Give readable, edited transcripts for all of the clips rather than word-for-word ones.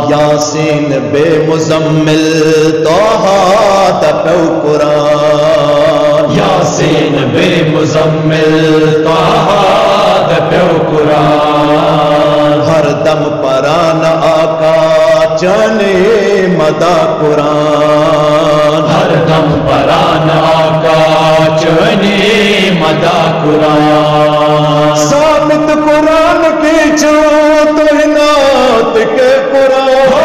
یاسین بے مزمل طہا تپو قرآن یاسین بے مزمل طہا تپو قرآن ہر دم پران آقا چنے مدا قرآن ہر دم پران آقا چنے مدا قرآن ثابت قرآن کی چھو توہینات کے قرآن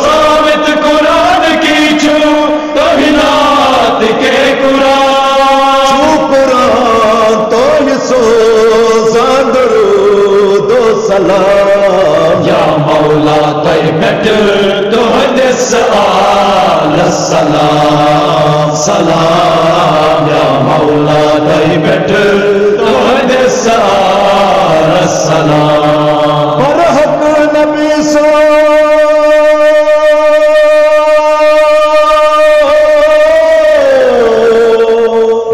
ثابت قرآن کی چھو توہینات کے قرآن چھو قرآن تو یہ سوزان درود و سلام یا مولا طیبت تو حدث آل السلام سلام یا مولا طیبت تو حدث آل السلام برحق نبی سو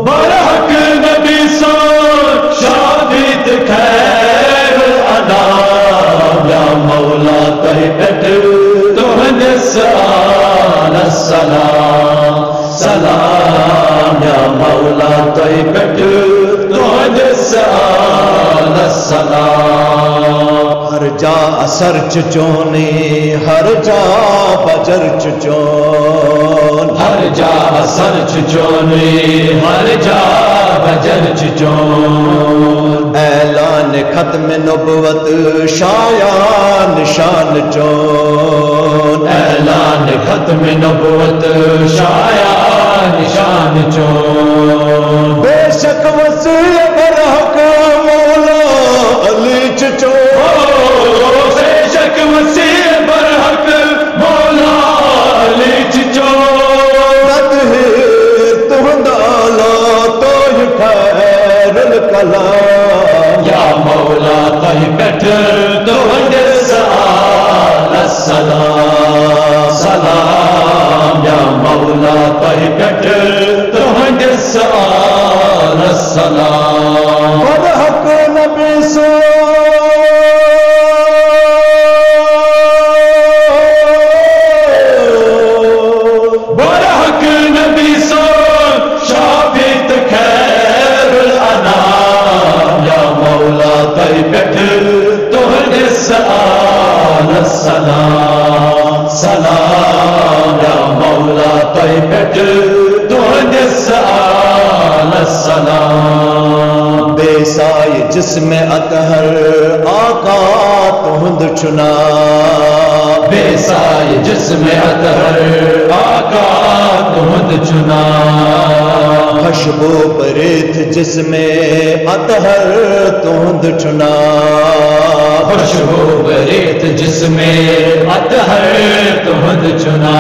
برحق نبی سو شابت خیر الانام یا مولا طیبت تو حدث آل السلام سلام یا مولا طیبت تو حدث آل السلام ہر جا اثر چچونی ہر جا بجر چچون ہر جا اثر چچونی ہر جا بجر چچون اعلان ختم نبوت شایا نشان چون اعلان ختم نبوت شایا نشان چون بے شک وسیع برحق مولا علی چچون بے شک وسیع برحق مولا علی چچون تطہیر تہندالا تو یہ خیر الکلام یا مولا طیبت تو حدث آل السلام سلام یا مولا طیبت تو حدث آل السلام برحق نبی سو برحق نبی سو شابت خیر الانام یا مولا طیبت تو حدث آل السلام سلام یا مولا طیبت تو حدث آل السلام بے سائی جسم اطہر آقا تہند چنا بے سائی جسم اطہر آقا تہند چنا خوشبو بریت جسم اطہر تہند چنا خوشبو بریت جسم اطہر تہند چنا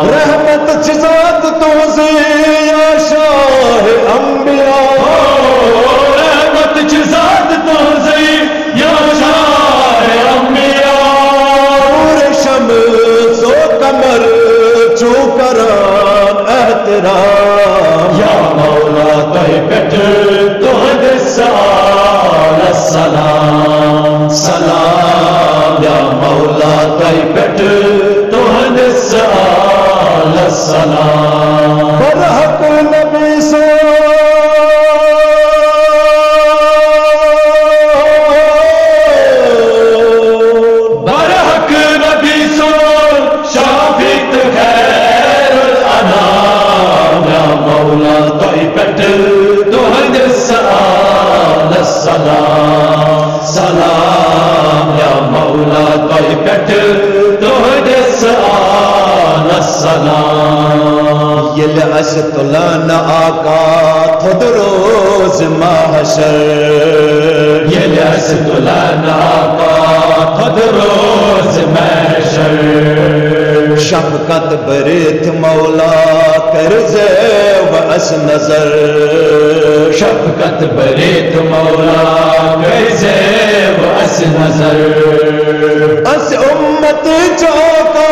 رحمت چزاد توزی یا شاہ انبیاء رحمت چزاد توزی یا شاہ انبیاء نور شمس و قمر چوکران احترام یا مولا تہ پٹھ تہند سال السلام سلام یا مولا تہ پٹھ تہند سال السلام برحق نبی سو برحق نبی سو شافیت خیر الانام یا مولا تہ پٹھ تہند سال السلام سلام یا مولا تہ پٹھ تہند سال السلام یل اس تلان آقا تھد روز محشر یل اس تلان آقا تھد روز محشر شفقت بریت مولا کرزے و اس نظر شفقت بریت مولا کرزے و اس نظر اس امت چاکا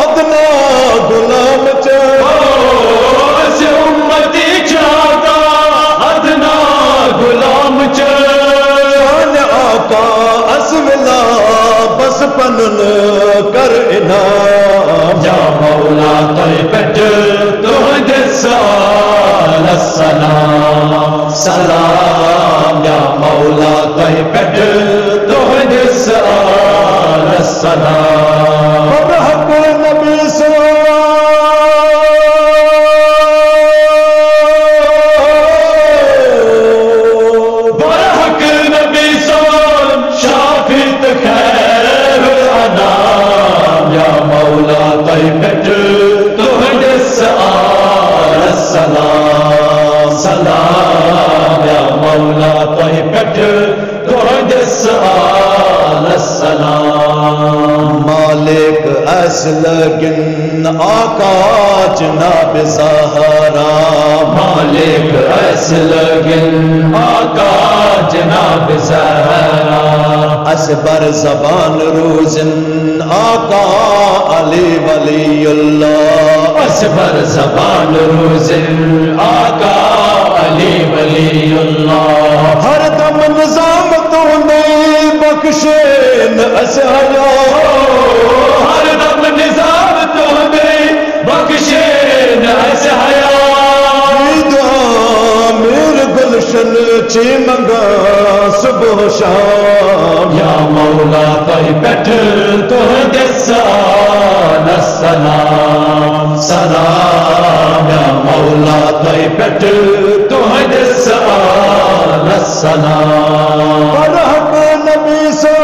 ادنا غلام اس امتی چاہتا ادنا غلام شان آقا اس ملا بس پنن کر انعام یا مولا تہ پٹھ تہند سال السلام سلام یا مولا تہ پٹھ تہند سال السلام برحق نبی سو برحق نبی سال شافیت خیر الانام یا مولا تہ پٹھ تہند سال السلام سلام یا مولا تہ پٹھ تہند سال السلام مالک اصل گن آقا جناب زہرا مالک اصل گن آقا جناب زہرا اسبر زبان روزن آقا علی ولی اللہ اسبر زبان روزن آقا علی ولی اللہ ہر دم نظام تو نہیں بخشین اسحیا ہر دم نظام تو نہیں بخشین اسحیا دعا میر گلشن چی منگا صبح شام یا مولا تہ پٹھ تہند سال السلام سلام یا مولا تہ پٹھ تہند سال السلام برحق نبی سو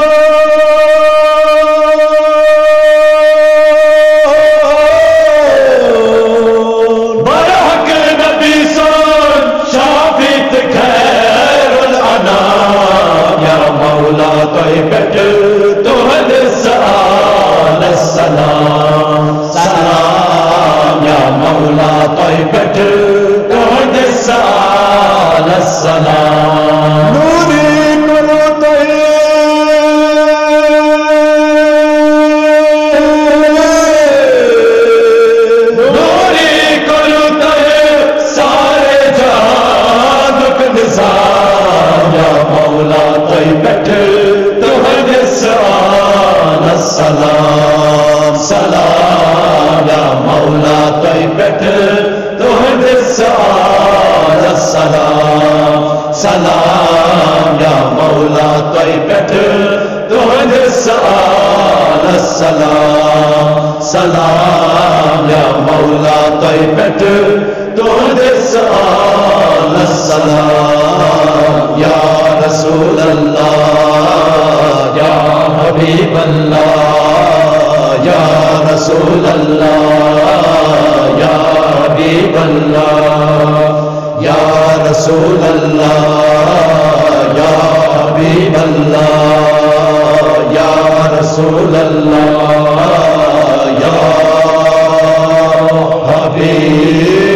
برحق نبی سال شافیت خیر الانام یا مولا تہ پٹھ تہند سال السلام سلام یا مولا تہ پٹھ تہند سال السلام نوری کرو نوری کرو تہ سارے جہان کا نظام یا مولا تہ پٹھ تہند سال السلام سلام یا مولا تہ پٹھ تہند سال السلام سلام یا مولا تہ پٹھ تہند سال السلام سلام یا مولا تہ پٹھ تہند سال السلام یا رسول اللہ یا حبیب اللہ یا رسول اللہ یا حبیب اللہ یا رسول اللہ یا حبیب اللہ یا رسول اللہ یا حبیب